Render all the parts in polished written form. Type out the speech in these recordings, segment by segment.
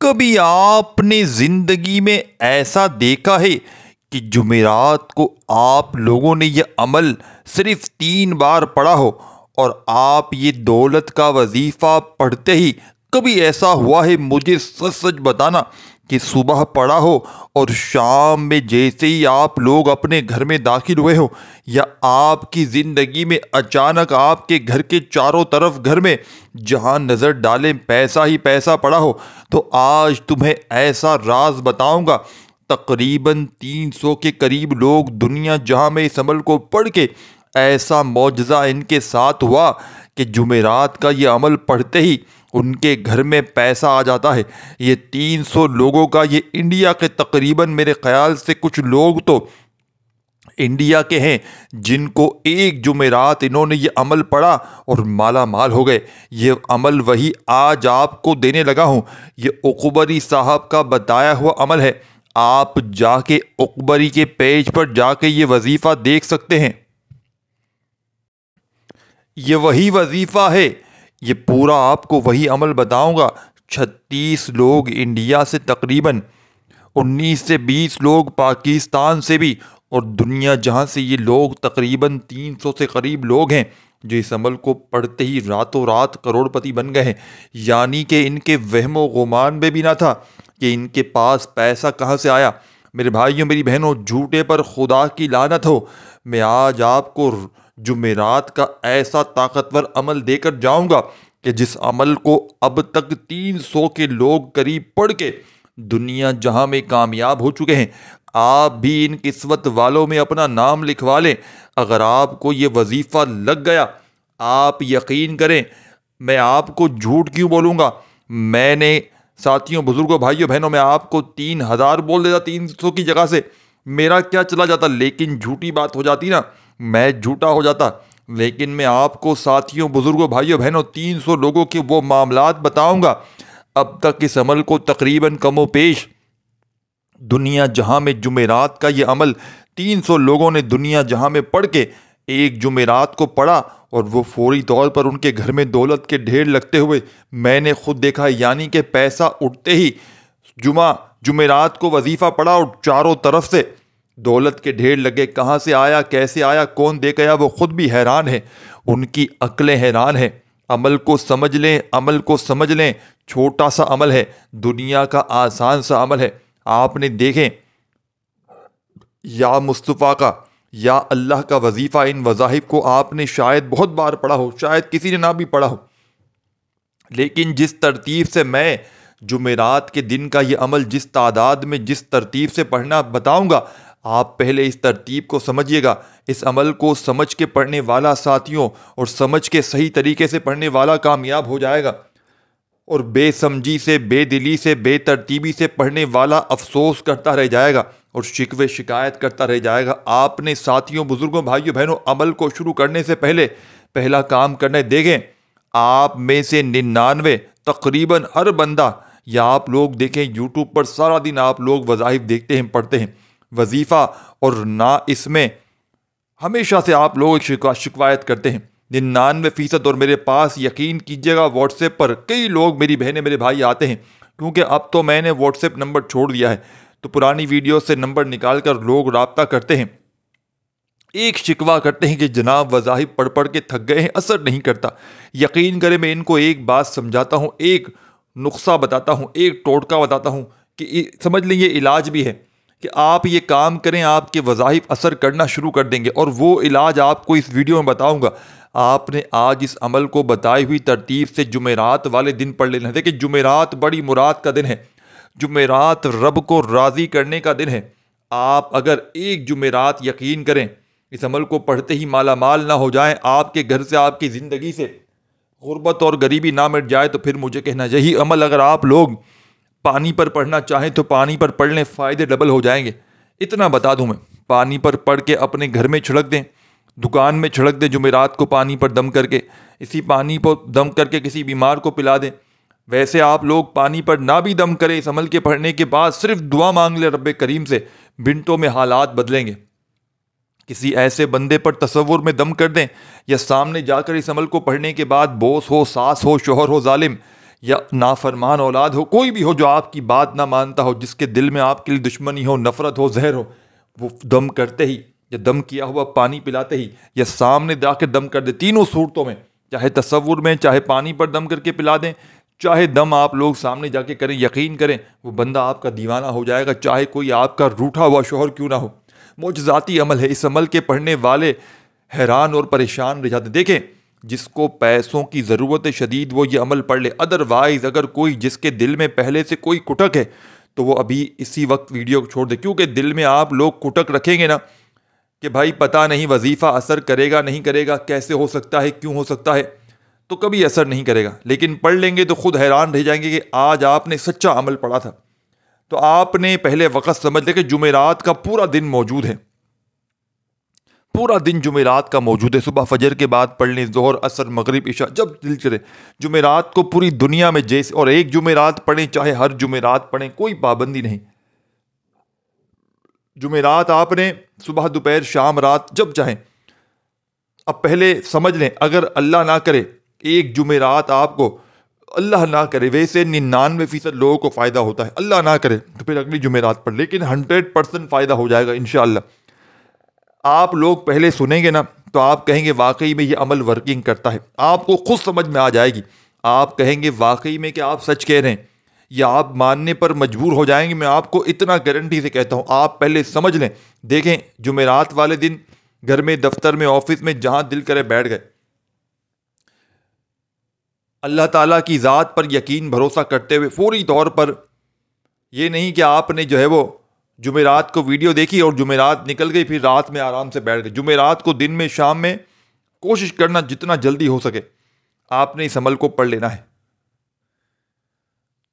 کبھی آپ نے زندگی میں ایسا دیکھا ہے کہ جمعرات کو آپ لوگوں نے یہ عمل صرف 3 بار پڑھا ہو، اور آپ یہ دولت کا وظیفہ پڑھتے ہی کبھی ایسا ہوا ہے؟ مجھے سچ سچ بتانا کہ صبح پڑھا ہو اور شام میں جیسے ہی آپ لوگ اپنے گھر میں داخل ہوئے ہو، یا آپ کی زندگی میں اچانک آپ کے گھر کے چاروں طرف گھر میں جہاں نظر ڈالیں پیسہ ہی پیسہ پڑا ہو۔ تو آج تمہیں ایسا راز بتاؤں گا، تقریباً 300 کے قریب لوگ دنیا جہاں میں اس عمل کو پڑھ کے ایسا معجزہ ان کے ساتھ ہوا کہ جمعرات کا یہ عمل پڑھتے ہی ان کے گھر میں پیسہ آ جاتا ہے۔ یہ 300 لوگوں کا، یہ انڈیا کے تقریباً میرے خیال سے کچھ لوگ تو انڈیا کے ہیں جن کو ایک جمعرات انہوں نے یہ عمل پڑھا اور مالا مال ہو گئے۔ یہ عمل وہی آج آپ کو دینے لگا ہوں۔ یہ اقبری صاحب کا بتایا ہوا عمل ہے۔ آپ جا کے اقبری کے پیج پر جا کے یہ وظیفہ دیکھ سکتے ہیں۔ یہ وہی وظیفہ ہے، یہ پورا آپ کو وہی عمل بتاؤں گا۔ 36 لوگ انڈیا سے، تقریباً 19 سے 20 لوگ پاکستان سے بھی، اور دنیا جہاں سے یہ لوگ تقریباً 300 سے قریب لوگ ہیں جو اس عمل کو پڑھتے ہی راتوں رات کروڑ پتی بن گئے ہیں۔ یعنی کہ ان کے وہم و گمان میں بھی نہ تھا کہ ان کے پاس پیسہ کہاں سے آیا۔ میرے بھائیوں، میری بہنوں، جھوٹے پر خدا کی لعنت ہو۔ میں آج آپ کو جمعرات کا ایسا طاقتور عمل دے کر جاؤں گا کہ جس عمل کو اب تک 300 کے لوگ قریب پڑھ کے دنیا جہاں میں کامیاب ہو چکے ہیں۔ آپ بھی ان قسمت والوں میں اپنا نام لکھوا لیں۔ اگر آپ کو یہ وظیفہ لگ گیا، آپ یقین کریں، میں آپ کو جھوٹ کیوں بولوں گا؟ میں نے ساتھیوں، بزرگوں، بھائیوں، بہنوں، میں آپ کو 3000 بول دیتا 300 کی جگہ سے، میرا کیا چلا جاتا؟ لیکن جھوٹی بات ہو جاتی نا، میں جھوٹا ہو جاتا۔ لیکن میں آپ کو ساتھیوں، بزرگوں، بھائیوں، بہنوں، 300 لوگوں کے وہ معاملات بتاؤں گا۔ اب تک اس عمل کو تقریباً کم و پیش دنیا جہاں میں جمعرات کا یہ عمل 300 لوگوں نے دنیا جہاں میں پڑھ کے ایک جمعرات کو پڑھا، اور وہ فوری طور پر ان کے گھر میں دولت کے ڈھیر لگتے ہوئے میں نے خود دیکھا ہے۔ یعنی کہ پیسہ اٹھتے ہی جمعرات کو وظیفہ پڑھا اور چاروں طرف سے دولت کے ڈھیر لگے۔ کہاں سے آیا، کیسے آیا، کون دے گیا، وہ خود بھی حیران ہے، ان کی عقلیں حیران ہیں۔ عمل کو سمجھ لیں، عمل کو سمجھ لیں۔ چھوٹا سا عمل ہے، دنیا کا آسان سا عمل ہے۔ آپ نے دیکھیں، یا مصطفیٰ کا، یا اللہ کا وظیفہ، ان وظائف کو آپ نے شاید بہت بار پڑھا ہو، شاید کسی نے نہ بھی پڑھا ہو، لیکن جس ترتیب سے میں جمعرات کے دن کا یہ عمل جس تعداد میں جس ترتیب سے پڑھنا بتاؤں گا، آپ پہلے اس ترتیب کو سمجھیے گا۔ اس عمل کو سمجھ کے پڑھنے والا ساتھیوں، اور سمجھ کے صحیح طریقے سے پڑھنے والا کامیاب ہو جائے گا، اور بے سمجھی سے، بے دلی سے، بے ترتیبی سے پڑھنے والا افسوس کرتا رہ جائے گا اور شکوے شکایت کرتا رہ جائے گا۔ آپ نے ساتھیوں، بزرگوں، بھائیوں، بہنوں، عمل کو شروع کرنے سے پہلے پہلا کام کرنے دیکھیں۔ آپ میں سے 99 تقریباً ہر بندہ، یا آپ لوگ دیکھیں یوٹیوب پر سارا دن آپ لوگ وظائف دیکھتے ہیں، پڑھتے ہیں وظیفہ، اور نہ اس میں ہمیشہ سے آپ لوگ شکایت کرتے ہیں 99%۔ اور میرے پاس یقین کیجیے گا واٹس ایپ پر کئی لوگ، میری بہنیں، میرے بھائی آتے ہیں، کیونکہ اب تو میں نے واٹس ایپ نمبر چھوڑ دیا ہے، تو پرانی ویڈیو سے نمبر نکال کر لوگ رابطہ کرتے ہیں، ایک شکوہ کرتے ہیں کہ جناب وظائف پڑھ پڑھ کے تھک گئے ہیں، اثر نہیں کرتا۔ یقین کریں، میں ان کو ایک بات سمجھاتا ہوں، ایک نسخہ بتاتا ہوں، ایک ٹوٹکا بتاتا ہوں کہ سمجھ لیں یہ علاج بھی ہے، کہ آپ یہ کام کریں، آپ کے وظائف اثر کرنا شروع کر دیں گے۔ اور وہ علاج آپ کو اس ویڈیو میں بتاؤں گا۔ آپ نے آج اس عمل کو بتائی ہوئی ترتیب سے جمعرات والے دن پڑھ لینا ہے۔ دیکھیں، جمعرات بڑی مراد کا دن ہے، جمعرات رب کو راضی کرنے کا دن ہے۔ آپ اگر ایک جمعرات، یقین کریں، اس عمل کو پڑھتے ہی مالا مال نہ ہو جائیں، آپ کے گھر سے، آپ کی زندگی سے غربت اور غریبی نہ مٹ جائے، تو پھر مجھے کہنا، یہی عمل اگر آپ لوگ پانی پر پڑھنا چاہیں تو پانی پر پڑھ لیں، فائدے ڈبل ہو جائیں گے۔ اتنا بتا دوں میں، پانی پر پڑھ کے اپنے گھر میں چھڑک دیں، دکان میں چھڑک دیں، جمعرات کو پانی پر دم کر کے، اسی پانی پر دم کر کے کسی بیمار کو پلا دیں۔ ویسے آپ لوگ پانی پر نہ بھی دم کریں، اس عمل کے پڑھنے کے بعد صرف دعا مانگ لیں رب کریم سے، منٹوں میں حالات بدلیں گے۔ کسی ایسے بندے پر تصور میں دم کر دیں، یا سامنے جا کر اس عمل کو پڑھنے کے بعد بوس ہو، ساس ہو، شوہر ہو ظالم، یا نافرمان اولاد ہو، کوئی بھی ہو جو آپ کی بات نہ مانتا ہو، جس کے دل میں آپ کے لیے دشمنی ہو، نفرت ہو، زہر ہو، وہ دم کرتے ہی یا دم کیا ہوا پانی پلاتے ہی یا سامنے جا کے دم کر دے، تینوں صورتوں میں، چاہے تصور میں، چاہے پانی پر دم کر کے پلا دیں، چاہے دم آپ لوگ سامنے جا کے کریں، یقین کریں وہ بندہ آپ کا دیوانہ ہو جائے گا، چاہے کوئی آپ کا روٹھا ہوا شوہر کیوں نہ ہو۔ معجزاتی عمل ہے، اس عمل کے پڑھنے والے حیران اور پریشان رہ جاتے۔ دیکھیں، جس کو پیسوں کی ضرورت شدید وہ یہ عمل پڑھ لے، ادروائز اگر کوئی جس کے دل میں پہلے سے کوئی کٹک ہے تو وہ ابھی اسی وقت ویڈیو کو چھوڑ دے، کیونکہ دل میں آپ لوگ کٹک رکھیں گے نا کہ بھائی پتہ نہیں وظیفہ اثر کرے گا نہیں کرے گا، کیسے ہو سکتا ہے، کیوں ہو سکتا ہے، تو کبھی اثر نہیں کرے گا۔ لیکن پڑھ لیں گے تو خود حیران رہ جائیں گے کہ آج آپ نے سچا عمل پڑھا تھا۔ تو آپ نے پہلے وقت سمجھ لے کہ جمعرات کا پورا دن موجود ہے، پورا دن جمعرات کا موجود ہے، صبح فجر کے بعد پڑھ لیں، ظہر اثر مغرب عشاء جب دل چلے، جمعرات کو پوری دنیا میں جیسے، اور ایک جمعرات پڑھیں چاہے ہر جمعرات پڑھیں، کوئی پابندی نہیں۔ جمعرات آپ نے صبح دوپہر شام رات جب چاہیں۔ اب پہلے سمجھ لیں اگر اللہ نہ کرے ایک جمعرات آپ کو، اللہ نہ کرے، ویسے 99% لوگوں کو فائدہ ہوتا ہے، اللہ نہ کرے تو پھر اگلی جمعرات پڑھ، لیکن 100% فائدہ ہو جائے گا انشاءاللہ۔ آپ لوگ پہلے سنیں گے نا تو آپ کہیں گے واقعی میں یہ عمل ورکنگ کرتا ہے، آپ کو خود سمجھ میں آ جائے گی، آپ کہیں گے واقعی میں کہ آپ سچ کہہ رہے ہیں، یا آپ ماننے پر مجبور ہو جائیں گے۔ میں آپ کو اتنا گارنٹی سے کہتا ہوں، آپ پہلے سمجھ لیں۔ دیکھیں جمعرات والے دن گھر میں، دفتر میں، آفس میں، جہاں دل کرے بیٹھ گئے، اللہ تعالیٰ کی ذات پر یقین بھروسہ کرتے ہوئے فوری طور پر، یہ نہیں کہ آپ نے جو ہے وہ جمعرات کو ویڈیو دیکھی اور جمعرات نکل گئی پھر رات میں آرام سے بیٹھ گئے۔ جمعرات کو دن میں، شام میں کوشش کرنا جتنا جلدی ہو سکے آپ نے اس عمل کو پڑھ لینا ہے۔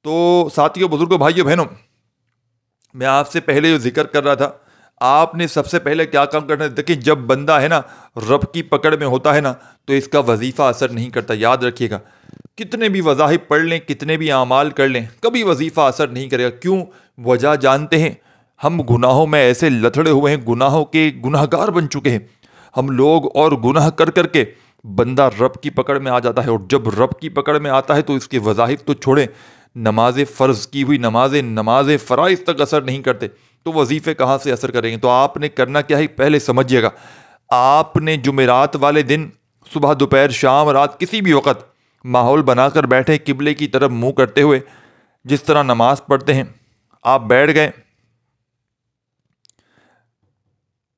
تو ساتھیوں، بزرگوں، بھائیوں، بہنوں، میں آپ سے پہلے جو ذکر کر رہا تھا، آپ نے سب سے پہلے کیا کام کرنا ہے؟ دیکھیں جب بندہ ہے نا رب کی پکڑ میں ہوتا ہے نا تو اس کا وظیفہ اثر نہیں کرتا، یاد رکھیے گا۔ کتنے بھی وظائف پڑھ لیں، کتنے بھی اعمال کر لیں، کبھی وظیفہ اثر نہیں کرے گا۔ کیوں؟ وجہ جانتے ہیں؟ ہم گناہوں میں ایسے لتڑے ہوئے ہیں، گناہوں کے گناہ گار بن چکے ہیں ہم لوگ، اور گناہ کر کر کے بندہ رب کی پکڑ میں آ جاتا ہے، اور جب رب کی پکڑ میں آتا ہے تو اس کے وظائف تو چھوڑیں، نماز فرض کی ہوئی نماز فرائض تک اثر نہیں کرتے، تو وظیفے کہاں سے اثر کریں گے؟ تو آپ نے کرنا کیا ہے پہلے سمجھیے گا۔ آپ نے جمعرات والے دن صبح دوپہر شام رات کسی بھی وقت ماحول بنا کر بیٹھے، قبلے کی طرف منہ کرتے ہوئے، جس طرح نماز پڑھتے ہیں آپ بیٹھ گئے۔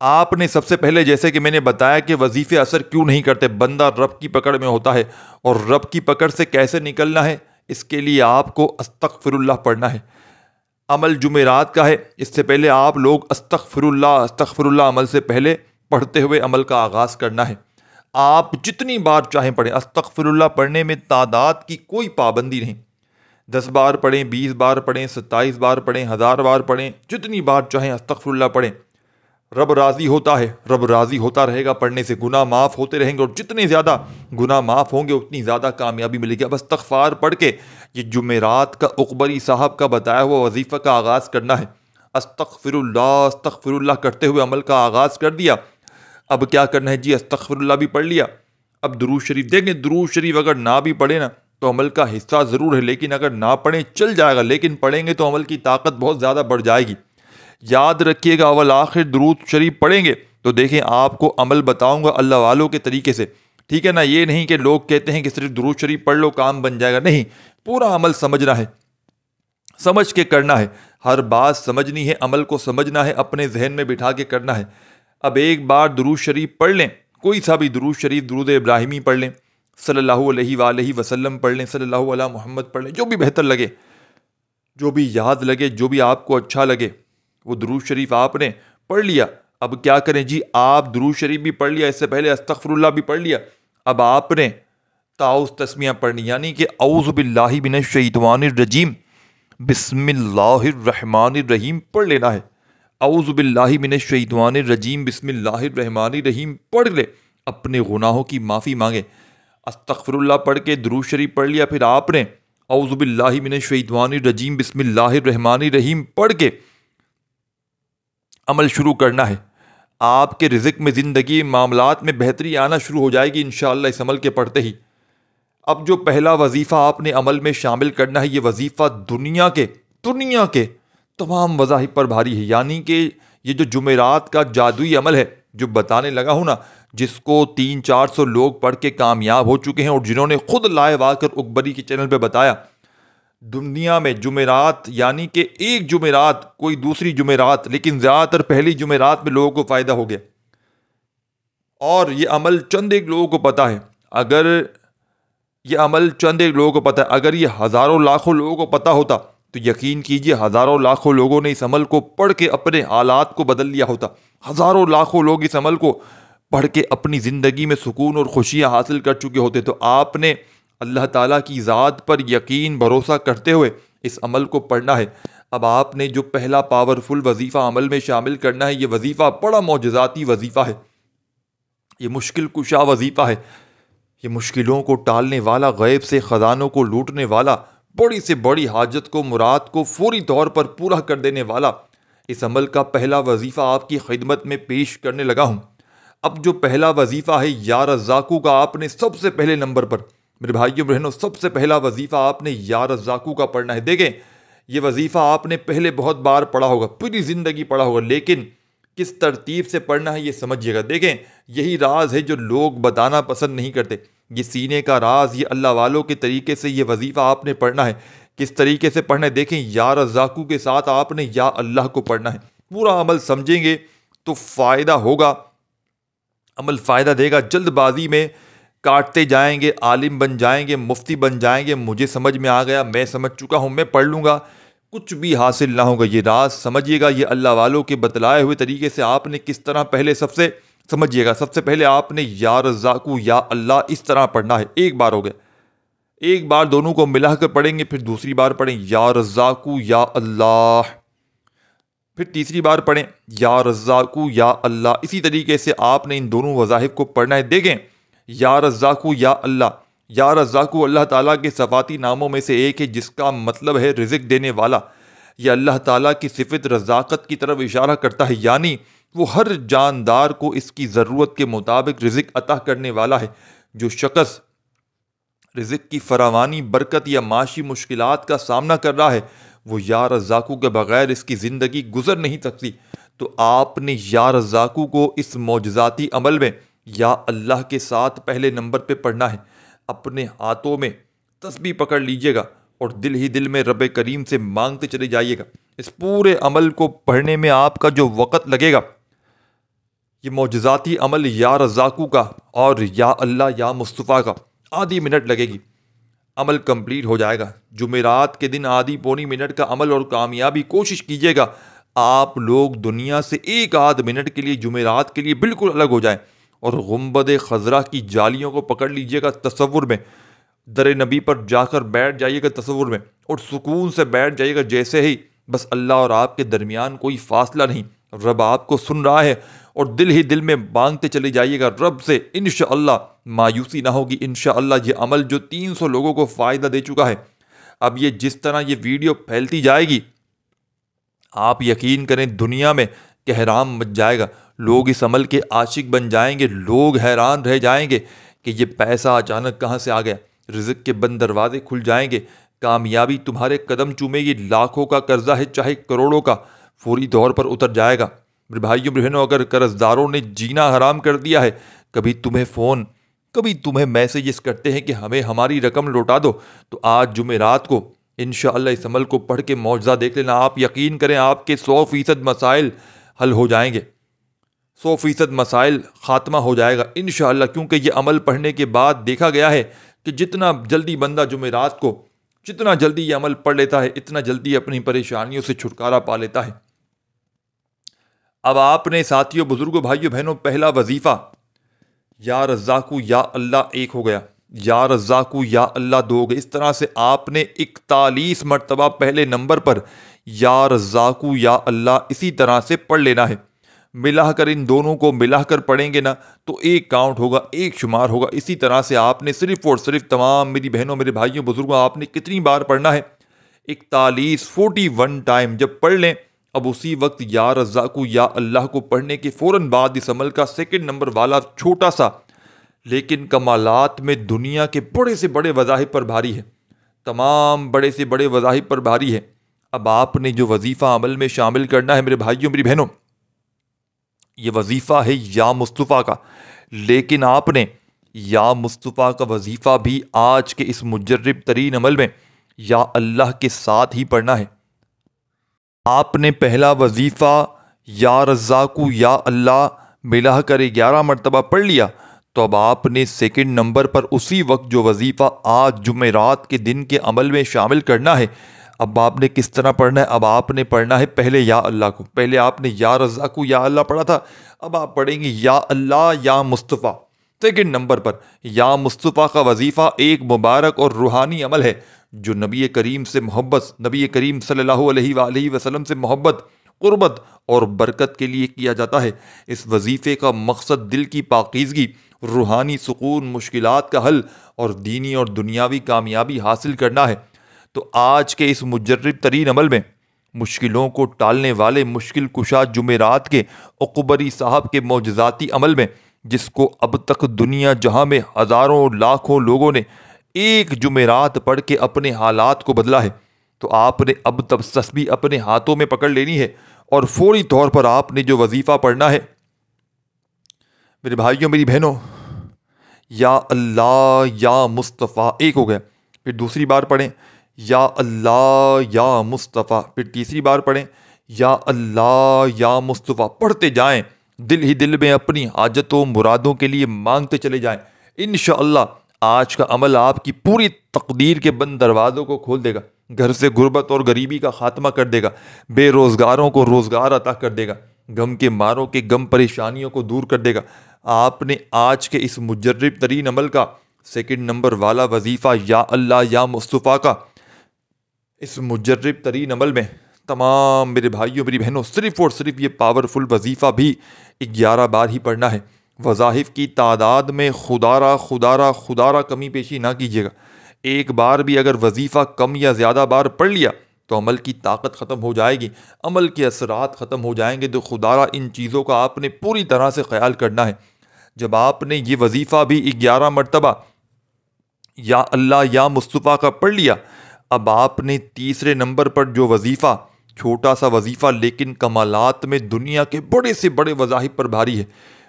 آپ نے سب سے پہلے، جیسے کہ میں نے بتایا کہ وظیفے اثر کیوں نہیں کرتے، بندہ رب کی پکڑ میں ہوتا ہے، اور رب کی پکڑ سے کیسے نکلنا ہے، اس کے لیے آپ کو استغفر اللہ پڑھنا ہے۔ عمل جمعرات کا ہے، اس سے پہلے آپ لوگ استغفر اللہ عمل سے پہلے پڑھتے ہوئے عمل کا آغاز کرنا ہے۔ آپ جتنی بار چاہیں پڑھیں، استغفر اللہ پڑھنے میں تعداد کی کوئی پابندی نہیں، 10 بار پڑھیں، 20 بار پڑھیں، 27 بار پڑھیں، 1000 بار پڑھیں، جتنی بار چاہیں استغفر اللہ پڑھیں۔ رب راضی ہوتا ہے، رب راضی ہوتا رہے گا پڑھنے سے، گناہ معاف ہوتے رہیں گے، اور جتنے زیادہ گناہ معاف ہوں گے اتنی زیادہ کامیابی ملے گی۔ اب استغفار پڑھ کے یہ جمعرات کا عقبری صاحب کا بتایا ہوا وظیفہ کا آغاز کرنا ہے۔ استغفر اللہ کرتے ہوئے عمل کا آغاز کر دیا۔ اب کیا کرنا ہے جی؟ استغفر اللہ بھی پڑھ لیا، اب درود شریف۔ دیکھیں درود شریف اگر نہ بھی پڑھیں نا تو عمل کا حصہ ضرور ہے، لیکن اگر نہ پڑھیں چل جائے گا، لیکن پڑھیں گے تو عمل کی طاقت بہت زیادہ بڑھ جائے گی۔ یاد رکھیے گا، اول آخر درود شریف پڑھیں گے تو دیکھیں آپ کو عمل بتاؤں گا اللہ والوں کے طریقے سے، ٹھیک ہے نا؟ یہ نہیں کہ لوگ کہتے ہیں کہ صرف درود شریف پڑھ لو کام بن جائے گا، نہیں، پورا عمل سمجھنا ہے، سمجھ کے کرنا ہے، ہر بات سمجھنی ہے، عمل کو سمجھنا ہے، اپنے ذہن میں بٹھا کے کرنا ہے۔ اب ایک بار درود شریف پڑھ لیں، کوئی سا بھی درود شریف، درود ابراہیمی پڑھ لیں، صلی اللہ علیہ وآلہ وسلم پڑھ لیں، صلی اللہ علیہ محمد پڑھ لیں، جو بھی بہتر لگے، جو بھی یاد لگے، جو بھی آپ کو اچھا لگے، وہ درود شریف آپ نے پڑھ لیا۔ اب کیا کریں جی؟ آپ درود شریف بھی پڑھ لیا، اس سے پہلے استغفر اللہ بھی پڑھ لیا، اب آپ نے تعوذ تسمیہ پڑھنی، یعنی کہ اعوذ باللہ من الشیطان الرجیم بسم اللہ الرحمن الرحیم پڑھ لینا ہے۔ اعوذ باللہ من الشیطان الرجیم بسم اللہ الرحمن الرحیم پڑھ لے، اپنے گناہوں کی معافی مانگے۔ استغفر اللہ پڑھ کے درود شریف پڑھ لیا، پھر آپ نے اعوذ باللہ من الشیطان الرجیم بسم اللہ الرحمن الرحیم پڑھ کے عمل شروع کرنا ہے۔ آپ کے رزق میں، زندگی، معاملات میں بہتری آنا شروع ہو جائے گی انشاءاللہ اس عمل کے پڑھتے ہی۔ اب جو پہلا وظیفہ آپ نے عمل میں شامل کرنا ہے، یہ وظیفہ دنیا کے تمام وظائف پر بھاری ہے، یعنی کہ یہ جو جمعرات کا جادوئی عمل ہے جو بتانے لگا ہوں نا، جس کو 300-400 لوگ پڑھ کے کامیاب ہو چکے ہیں اور جنہوں نے خود لائیو آ کر اکبری کے چینل پہ بتایا، دنیا میں جمعرات یعنی کہ ایک جمعرات کوئی دوسری جمعرات، لیکن زیادہ تر پہلی جمعرات میں لوگوں کو فائدہ ہو گیا، اور یہ عمل چند ایک لوگوں کو پتہ ہے۔ اگر یہ ہزاروں لاکھوں لوگوں کو پتہ ہوتا تو یقین کیجئے ہزاروں لاکھوں لوگوں نے اس عمل کو پڑھ کے اپنے حالات کو بدل لیا ہوتا، ہزاروں لاکھوں لوگ اس عمل کو پڑھ کے اپنی زندگی میں سکون اور خوشیاں حاصل کر چکے ہوتے۔ تو آپ نے اللہ تعالیٰ کی ذات پر یقین بھروسہ کرتے ہوئے اس عمل کو پڑھنا ہے۔ اب آپ نے جو پہلا پاورفل وظیفہ عمل میں شامل کرنا ہے، یہ وظیفہ بڑا معجزاتی وظیفہ ہے، یہ مشکل کشا وظیفہ ہے، یہ مشکلوں کو ٹالنے والا، غیب سے خزانوں کو لوٹنے والا، بڑی سے بڑی حاجت کو، مراد کو فوری طور پر پورا کر دینے والا اس عمل کا پہلا وظیفہ آپ کی خدمت میں پیش کرنے لگا ہوں۔ اب جو پہلا وظیفہ ہے یا رزاقو کا، آپ نے سب سے پہلے نمبر پر، میرے بھائیوں بہنوں، سب سے پہلا وظیفہ آپ نے یا رزاقو کا پڑھنا ہے۔ دیکھیں یہ وظیفہ آپ نے پہلے بہت بار پڑھا ہوگا، پوری زندگی پڑھا ہوگا، لیکن کس ترتیب سے پڑھنا ہے یہ سمجھیے گا۔ دیکھیں یہی راز ہے جو لوگ بتانا پسند نہیں کرتے، یہ سینے کا راز، یہ اللہ والوں کے طریقے سے یہ وظیفہ آپ نے پڑھنا ہے۔ کس طریقے سے پڑھنا ہے؟ دیکھیں یا رزاقو کے ساتھ آپ نے یا اللہ کو پڑھنا ہے۔ پورا عمل سمجھیں گے تو فائدہ ہوگا، عمل فائدہ دے گا۔ جلد بازی میں کاٹتے جائیں گے، عالم بن جائیں گے، مفتی بن جائیں گے، مجھے سمجھ میں آ گیا، میں سمجھ چکا ہوں، میں پڑھ لوں گا، کچھ بھی حاصل نہ ہوگا۔ یہ راز سمجھیے گا، یہ اللہ والوں کے بتلائے ہوئے طریقے سے آپ نے کس طرح پہلے سب سے پہلے آپ نے یا رزاقو یا اللہ اس طرح پڑھنا ہے۔ ایک بار ہو گیا، ایک بار دونوں کو ملا کر پڑھیں گے، پھر دوسری بار پڑھیں یا رزاقو یا اللہ، پھر تیسری بار پڑھیں یا رزاقو یا اللہ۔ اسی طریقے سے آپ نے ان دونوں وظائف کو پڑھنا ہے۔ دیکھیں یا رزاقو یا اللہ، یا رزاقو اللہ تعالیٰ کے صفاتی ناموں میں سے ایک ہے جس کا مطلب ہے رزق دینے والا۔ یہ اللہ تعالیٰ کی صفت رزاقت کی طرف اشارہ کرتا ہے، یعنی وہ ہر جاندار کو اس کی ضرورت کے مطابق رزق عطا کرنے والا ہے۔ جو شخص رزق کی فراوانی، برکت یا معاشی مشکلات کا سامنا کر رہا ہے، وہ یا رزاقو کے بغیر اس کی زندگی گزر نہیں سکتی۔ تو آپ نے یا رزاقو کو اس معجزاتی عمل میں یا اللہ کے ساتھ پہلے نمبر پہ پڑھنا ہے۔ اپنے ہاتھوں میں تسبیح پکڑ لیجئے گا اور دل ہی دل میں رب کریم سے مانگتے چلے جائیے گا۔ اس پورے عمل کو پڑھنے میں آپ کا جو وقت لگے گا، یہ معجزاتی عمل یا رزاقو کا اور یا اللہ یا مصطفیٰ کا آدھی منٹ لگے گی، عمل کمپلیٹ ہو جائے گا۔ جمعرات کے دن آدھی پونی منٹ کا عمل اور کامیابی، کوشش کیجئے گا آپ لوگ دنیا سے ایک آدھ منٹ کے لیے جمعرات کے لیے بالکل الگ ہو جائیں اور گنبد خضرا کی جالیوں کو پکڑ لیجئے گا تصور میں، در نبی پر جا کر بیٹھ جائیے گا تصور میں، اور سکون سے بیٹھ جائیے گا جیسے ہی بس اللہ اور آپ کے درمیان کوئی فاصلہ نہیں، رب آپ کو سن رہا ہے، اور دل ہی دل میں مانگتے چلے جائیے گا رب سے، انشاءاللہ مایوسی نہ ہوگی۔ انشاءاللہ یہ عمل جو 300 لوگوں کو فائدہ دے چکا ہے، اب یہ جس طرح یہ ویڈیو پھیلتی جائے گی، آپ یقین کریں دنیا میں کہرام مچ جائے گا، لوگ اس عمل کے عاشق بن جائیں گے، لوگ حیران رہ جائیں گے کہ یہ پیسہ اچانک کہاں سے آ گیا، رزق کے بند دروازے کھل جائیں گے، کامیابی تمہارے قدم چومے گی، لاکھوں کا قرضہ ہے چاہے کروڑوں کا، فوری طور پر اتر جائے گا۔ میرے بھائیوں بہنوں، اگر قرض داروں نے جینا حرام کر دیا ہے، کبھی تمہیں فون، کبھی تمہیں میسیجز کرتے ہیں کہ ہمیں ہماری رقم لوٹا دو، تو آج جمعرات کو انشاءاللہ اس عمل کو پڑھ کے معجزہ دیکھ لینا۔ آپ یقین کریں آپ کے 100% مسائل حل ہو جائیں گے، 100% مسائل خاتمہ ہو جائے گا انشاءاللہ، کیونکہ یہ عمل پڑھنے کے بعد دیکھا گیا ہے کہ جتنا جلدی بندہ جمعرات کو، جتنا جلدی یہ عمل پڑھ لیتا ہے، اتنا جلدی اپنی پریشانیوں سے چھٹکارا پا لیتا ہے۔ اب آپ نے ساتھیوں، بزرگوں، بھائیوں بہنوں، پہلا وظیفہ یا رزاقو یا اللہ ایک ہو گیا، یا رزاقو یا اللہ دو ہو گئے۔ اس طرح سے آپ نے 41 مرتبہ پہلے نمبر پر یا رزاقو یا اللہ اسی طرح سے پڑھ لینا ہے۔ ملا کر ان دونوں کو ملا کر پڑھیں گے نا تو ایک کاؤنٹ ہوگا، ایک شمار ہوگا۔ اسی طرح سے آپ نے صرف اور صرف تمام میری بہنوں، میرے بھائیوں، بزرگوں، آپ نے کتنی بار پڑھنا ہے؟ 41 ٹائم جب پڑھ لیں، اب اسی وقت یا رزاقو یا اللہ کو پڑھنے کے فوراً بعد اس عمل کا سیکنڈ نمبر والا چھوٹا سا لیکن کمالات میں دنیا کے بڑے سے بڑے وظائف پر بھاری ہے، تمام بڑے سے بڑے وظائف پر بھاری ہے۔ اب آپ نے جو وظیفہ عمل میں شامل کرنا ہے میرے بھائیوں میری بہنوں، یہ وظیفہ ہے یا مصطفیٰ کا، لیکن آپ نے یا مصطفیٰ کا وظیفہ بھی آج کے اس مجرب ترین عمل میں یا اللہ کے ساتھ ہی پڑھنا ہے۔ آپ نے پہلا وظیفہ یا رزاقو یا اللہ ملا کر 11 مرتبہ پڑھ لیا، تو اب آپ نے سیکنڈ نمبر پر اسی وقت جو وظیفہ آج جمعرات کے دن کے عمل میں شامل کرنا ہے، اب آپ نے کس طرح پڑھنا ہے؟ اب آپ نے پڑھنا ہے پہلے یا اللہ کو، پہلے آپ نے یا رزاقو یا اللہ پڑھا تھا، اب آپ پڑھیں گے یا اللہ یا مصطفیٰ۔ سیکنڈ نمبر پر یا مصطفیٰ کا وظیفہ ایک مبارک اور روحانی عمل ہے جو نبی کریم سے محبت، نبی کریم صلی اللہ علیہ وآلہ وسلم سے محبت، قربت اور برکت کے لیے کیا جاتا ہے۔ اس وظیفے کا مقصد دل کی پاکیزگی، روحانی سکون، مشکلات کا حل اور دینی اور دنیاوی کامیابی حاصل کرنا ہے۔ تو آج کے اس مجرب ترین عمل میں مشکلوں کو ٹالنے والے مشکل کشا جمعرات کے عقبری صاحب کے معجزاتی عمل میں، جس کو اب تک دنیا جہاں میں ہزاروں لاکھوں لوگوں نے ایک جمعرات پڑھ کے اپنے حالات کو بدلا ہے، تو آپ نے اب تب تسبیح اپنے ہاتھوں میں پکڑ لینی ہے اور فوری طور پر آپ نے جو وظیفہ پڑھنا ہے میرے بھائیوں میری بہنوں، یا اللہ یا مصطفیٰ، ایک ہو گیا، پھر دوسری بار پڑھیں یا اللہ یا مصطفیٰ، پھر تیسری بار پڑھیں یا اللہ یا مصطفیٰ، پڑھتے جائیں، دل ہی دل میں اپنی حاجتوں مرادوں کے لیے مانگتے چلے جائیں۔ انشاءاللہ آج کا عمل آپ کی پوری تقدیر کے بند دروازوں کو کھول دے گا، گھر سے غربت اور غریبی کا خاتمہ کر دے گا، بے روزگاروں کو روزگار عطا کر دے گا، غم کے ماروں کے غم پریشانیوں کو دور کر دے گا۔ آپ نے آج کے اس مجرب ترین عمل کا سیکنڈ نمبر والا وظیفہ یا اللہ یا مصطفیٰ کا اس مجرب ترین عمل میں تمام میرے بھائیوں میری بہنوں صرف اور صرف یہ پاورفل وظیفہ بھی 11 بار ہی پڑھنا ہے۔ وظائف کی تعداد میں خدارہ کمی پیشی نہ کیجیے گا۔ ایک بار بھی اگر وظیفہ کم یا زیادہ بار پڑھ لیا تو عمل کی طاقت ختم ہو جائے گی، عمل کے اثرات ختم ہو جائیں گے۔ تو خدارہ ان چیزوں کا آپ نے پوری طرح سے خیال کرنا ہے۔ جب آپ نے یہ وظیفہ بھی 11 مرتبہ یا اللہ یا مصطفیٰ کا پڑھ لیا، اب آپ نے تیسرے نمبر پر جو وظیفہ، چھوٹا سا وظیفہ لیکن کمالات میں دنیا کے بڑے سے بڑے وظائف پر بھاری ہے،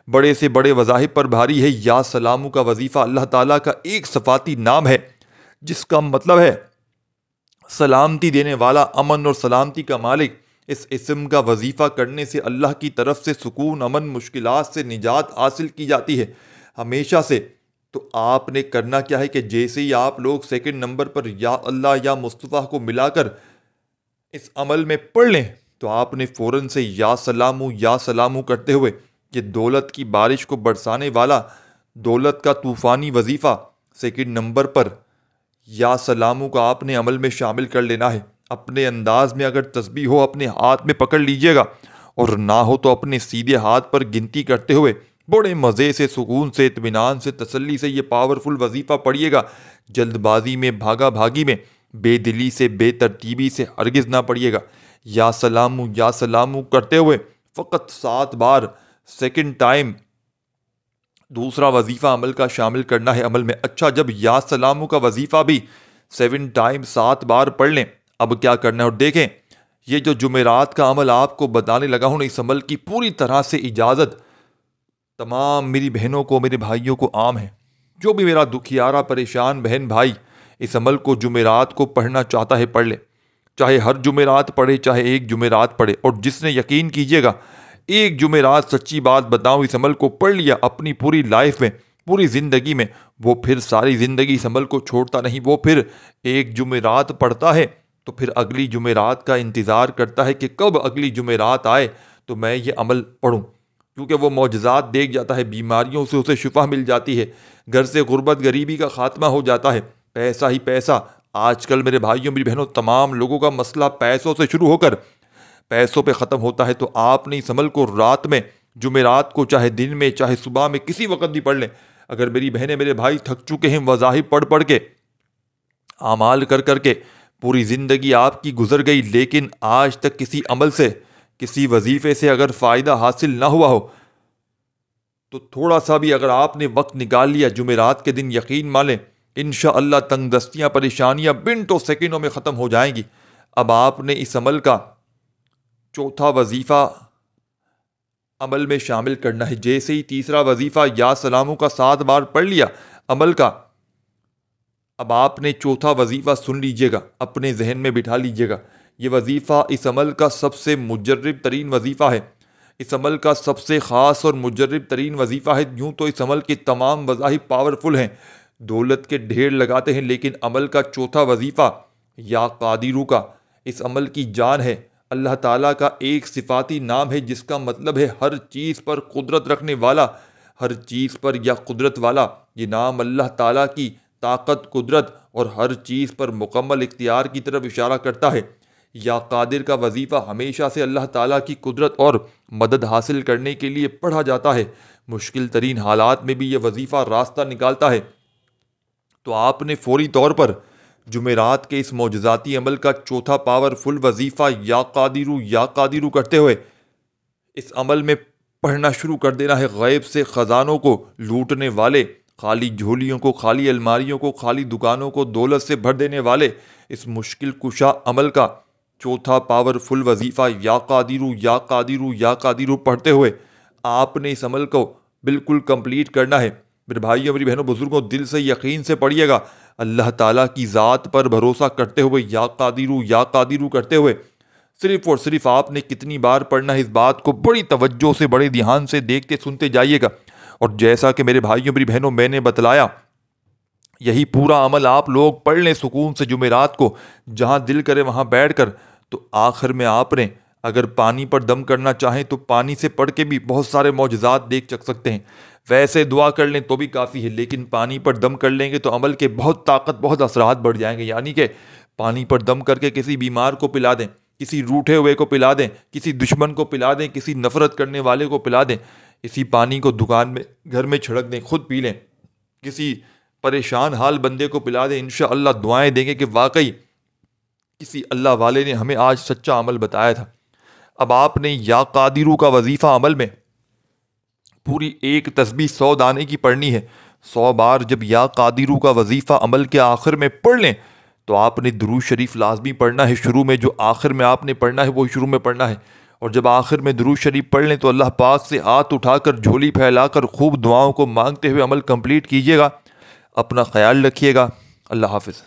بڑے سے بڑے وظائف پر بھاری ہے، یا سلامو کا وظیفہ اللہ تعالیٰ کا ایک صفاتی نام ہے جس کا مطلب ہے سلامتی دینے والا، امن اور سلامتی کا مالک۔ اس اسم کا وظیفہ کرنے سے اللہ کی طرف سے سکون، امن، مشکلات سے نجات حاصل کی جاتی ہے ہمیشہ سے۔ تو آپ نے کرنا کیا ہے کہ جیسے ہی آپ لوگ سیکنڈ نمبر پر یا اللہ یا مصطفیٰ کو ملا کر اس عمل میں پڑھ لیں، تو آپ نے فوراً سے یا سلامو کرتے ہوئے یہ دولت کی بارش کو برسانے والا دولت کا طوفانی وظیفہ سیکنڈ نمبر پر یا سلامو کا آپ نے عمل میں شامل کر لینا ہے۔ اپنے انداز میں اگر تسبیح ہو اپنے ہاتھ میں پکڑ لیجئے گا، اور نہ ہو تو اپنے سیدھے ہاتھ پر گنتی کرتے ہوئے بڑے مزے سے، سکون سے، اطمینان سے، تسلی سے یہ پاورفل وظیفہ پڑھیے گا۔ جلد بازی میں، بھاگا بھاگی میں، بے دلی سے، بے ترتیبی سے ہرگز نہ پڑھیے گا۔ یا سلامو کرتے ہوئے فقط 7 بار سیکنڈ ٹائم دوسرا وظیفہ عمل کا شامل کرنا ہے عمل میں۔ اچھا، جب یا سلامو کا وظیفہ بھی 7 ٹائم 7 بار پڑھ لیں، اب کیا کرنا ہے؟ اور دیکھیں، یہ جو جمعرات کا عمل آپ کو بتانے لگا ہوں، اس عمل کی پوری طرح سے اجازت تمام میری بہنوں کو، میرے بھائیوں کو عام ہے۔ جو بھی میرا دکھیارا پریشان بہن بھائی اس عمل کو جمعرات کو پڑھنا چاہتا ہے پڑھ لے، چاہے ہر جمعرات پڑھے، چاہے ایک جمعرات پڑھے۔ اور جس نے یقین کیجئے گا، ایک جمعرات، سچی بات بتاؤں، اس عمل کو پڑھ لیا اپنی پوری لائف میں، پوری زندگی میں، وہ پھر ساری زندگی اس عمل کو چھوڑتا نہیں۔ وہ پھر ایک جمعرات پڑھتا ہے تو پھر اگلی جمعرات کا انتظار کرتا ہے کہ کب اگلی جمعرات آئے تو میں یہ عمل پڑھوں، کیونکہ وہ معجزات دیکھ جاتا ہے، بیماریوں سے اسے شفا مل جاتی ہے، گھر سے غربت غریبی کا خاتمہ ہو جاتا ہے، پیسہ ہی پیسہ۔ آج کل میرے بھائیوں میری بہنوں تمام لوگوں کا مسئلہ پیسوں سے شروع ہو کر پیسوں پہ ختم ہوتا ہے۔ تو آپ نے اس عمل کو رات میں، جمعرات کو، چاہے دن میں، چاہے صبح میں، کسی وقت بھی پڑھ لیں۔ اگر میری بہنیں میرے بھائی تھک چکے ہیں وظائف پڑھ کے، اعمال کر کے، پوری زندگی آپ کی گزر گئی، لیکن آج تک کسی عمل سے، کسی وظیفے سے اگر فائدہ حاصل نہ ہوا ہو، تو تھوڑا سا بھی اگر آپ نے وقت نکال لیا جمعرات کے دن، یقین مانیں انشاءاللہ تنگ دستیاں، پریشانیاں منٹوں سیکنڈوں میں ختم ہو جائیں گی۔ اب آپ نے اس عمل کا چوتھا وظیفہ عمل میں شامل کرنا ہے۔ جیسے ہی تیسرا وظیفہ یا سلاموں کا 7 بار پڑھ لیا عمل کا، اب آپ نے چوتھا وظیفہ سن لیجئے گا، اپنے ذہن میں بٹھا لیجئے گا۔ یہ وظیفہ اس عمل کا سب سے مجرب ترین وظیفہ ہے، اس عمل کا سب سے خاص اور مجرب ترین وظیفہ ہے۔ یوں تو اس عمل کے تمام وظائف پاورفل ہیں، دولت کے ڈھیر لگاتے ہیں، لیکن عمل کا چوتھا وظیفہ یا قادرو کا اس عمل کی جان ہے۔ اللہ تعالیٰ کا ایک صفاتی نام ہے جس کا مطلب ہے ہر چیز پر قدرت رکھنے والا، ہر چیز پر یا قدرت والا۔ یہ نام اللہ تعالیٰ کی طاقت، قدرت اور ہر چیز پر مکمل اختیار کی طرف اشارہ کرتا ہے۔ یا قادر کا وظیفہ ہمیشہ سے اللہ تعالیٰ کی قدرت اور مدد حاصل کرنے کے لیے پڑھا جاتا ہے، مشکل ترین حالات میں بھی یہ وظیفہ راستہ نکالتا ہے۔ تو آپ نے فوری طور پر جمعرات کے اس معجزاتی عمل کا چوتھا پاورفل وظیفہ یا قادرو کرتے ہوئے اس عمل میں پڑھنا شروع کر دینا ہے۔ غیب سے خزانوں کو لوٹنے والے، خالی جھولیوں کو، خالی الماریوں کو، خالی دکانوں کو دولت سے بھر دینے والے اس مشکل کشا عمل کا چوتھا پاورفل وظیفہ یا قادرو پڑھتے ہوئے آپ نے اس عمل کو بالکل کمپلیٹ کرنا ہے۔ میرے بھائیوں، میری بہنوں، بزرگوں، دل سے یقین سے پڑھیے گا، اللہ تعالیٰ کی ذات پر بھروسہ کرتے ہوئے یا قادرو کرتے ہوئے صرف اور صرف آپ نے کتنی بار پڑھنا ہے، اس بات کو بڑی توجہ سے، بڑے دھیان سے دیکھتے سنتے جائیے گا۔ اور جیسا کہ میرے بھائیوں، میری بہنوں، میں نے بتلایا، یہی پورا عمل آپ لوگ پڑھ لیں سکون سے جمعرات کو، جہاں دل کرے وہاں بیٹھ کر، تو آخر میں آپ نے اگر پانی پر دم کرنا چاہیں تو پانی سے پڑھ کے بھی بہت سارے معجزات دیکھ سکتے ہیں۔ ویسے دعا کر لیں تو بھی کافی ہے، لیکن پانی پر دم کر لیں گے تو عمل کے بہت طاقت، بہت اثرات بڑھ جائیں گے۔ یعنی کہ پانی پر دم کر کے کسی بیمار کو پلا دیں، کسی روٹھے ہوئے کو پلا دیں، کسی دشمن کو پلا دیں، کسی نفرت کرنے والے کو پلا دیں، اسی پانی کو دکان میں، گھر میں چھڑک دیں، خود پی لیں، کسی پریشان حال بندے کو پلا دیں، انشاءاللہ دعائیں دیں گے کہ واقعی کسی اللہ والے نے ہمیں آج سچا عمل بتایا تھا۔ اب آپ نے یا قادرو کا وظیفہ عمل میں پوری ایک تسبیح 100 دانے کی پڑھنی ہے۔ 100 بار جب یا قادرو کا وظیفہ عمل کے آخر میں پڑھ لیں تو آپ نے درود شریف لازمی پڑھنا ہے۔ شروع میں جو آخر میں آپ نے پڑھنا ہے وہی شروع میں پڑھنا ہے، اور جب آخر میں درود شریف پڑھ لیں تو اللہ پاک سے ہاتھ اٹھا کر، جھولی پھیلا کر خوب دعاؤں کو مانگتے ہوئے عمل کمپلیٹ کیجیے گا۔ اپنا خیال رکھیے گا۔ اللہ حافظ۔